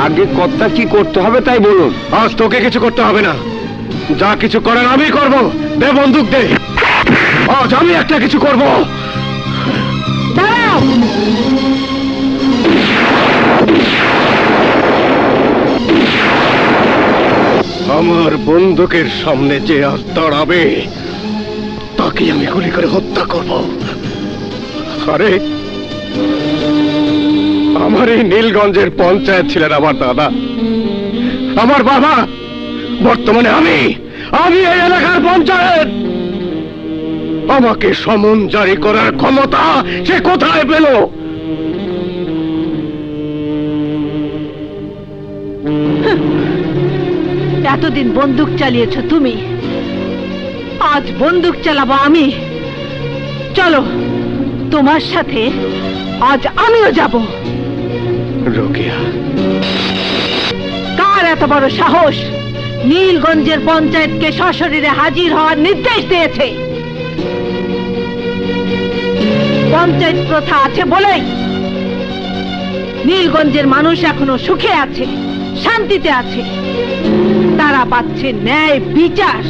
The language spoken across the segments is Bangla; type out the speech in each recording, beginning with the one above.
আগে কর্তা কি করতে হবে তাই বলুন। আজ তোকে কিছু করতে হবে না, যা কিছু করার আমি করব। দে বন্দুক দে, আজ আমি একটা কিছু করব। আমার বন্দুকের সামনে যে আজ দাঁড়াবে তাকে আমি গুলি করে হত্যা করব। আরে আমার এই নীলগঞ্জের পঞ্চায়েত ছিলেন আমার দাদা, আমার বাবা। বর্তমানে আমি এই এলাকার পঞ্চায়েত। আমাকে সমন জারি করার ক্ষমতা সে কোথায় পেল? এতদিন বন্দুক চালিয়েছ তুমি, আজ বন্দুক চালাবো আমি। চলো তোমার সাথে আজ আমিও যাব। রোকেয়া, কার এত বড় সাহস নীলগঞ্জের পঞ্চায়েতকে সশরীরে হাজির হওয়ার নির্দেশ দিয়েছে? পঞ্চায়েত প্রথা আছে বলেই নীলগঞ্জের মানুষ এখনো সুখে আছে, শান্তিতে আছে। তারা পাচ্ছে ন্যায় বিচার।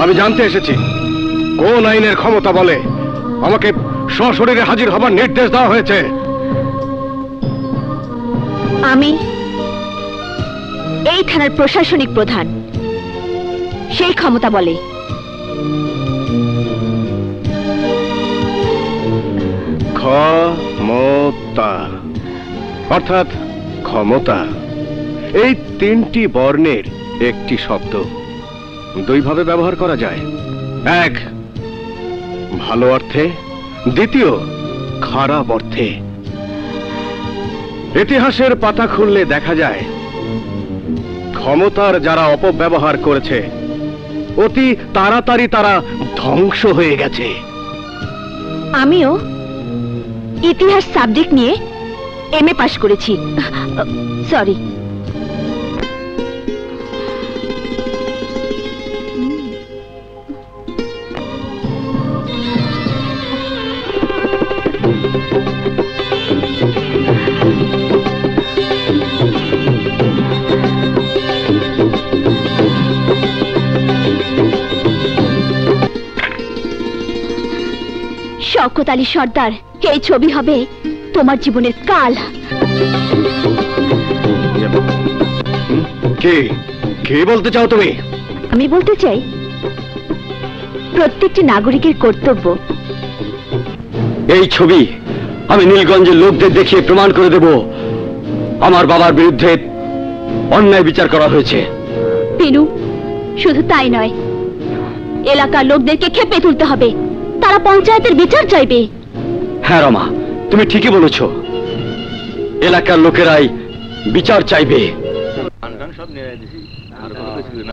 আমি জানতে এসেছি কোন আইনের ক্ষমতা বলে আমাকে সশরীরে হাজির হবার নির্দেশ দেওয়া হয়েছে। আমি এই থানার প্রশাসনিক প্রধান, সেই ক্ষমতা বলে। ক্ষমতা অর্থাৎ ক্ষমতা, এই তিনটি বর্ণের একটি শব্দ দুইভাবে ব্যবহার করা যায়। এক, ভালো অর্থে, দ্বিতীয়, খারাপ অর্থে। ইতিহাসের পাতা খুললে দেখা যায় ক্ষমতার যারা অপব্যবহার করেছে অতি তাড়াতাড়ি তারা ধ্বংস হয়ে গেছে। আমিও ইতিহাস সাবজেক্ট নিয়ে এমএ পাশ করেছি। সরি, শওকত আলী সর্দার, এই ছবি হবে তোমার জীবনের কাল। কে বলতে চাও তুমি? আমি বলতে চাই প্রত্যেকটি নাগরিকের কর্তব্য। এই ছবি আমি নীলগঞ্জের লোকদের দেখিয়ে প্রমাণ করে দেব আমার বাবার বিরুদ্ধে অন্যায় বিচার করা হয়েছে। পিনু, শুধু তাই নয়, এলাকার লোকদেরকে খেপে তুলতে হবে। তারা পঞ্চায়েতের বিচার চাইবে। হ্যাঁ রমা, তুমি ঠিকই বলেছ, এলাকার লোকেরাই বিচার চাইবে।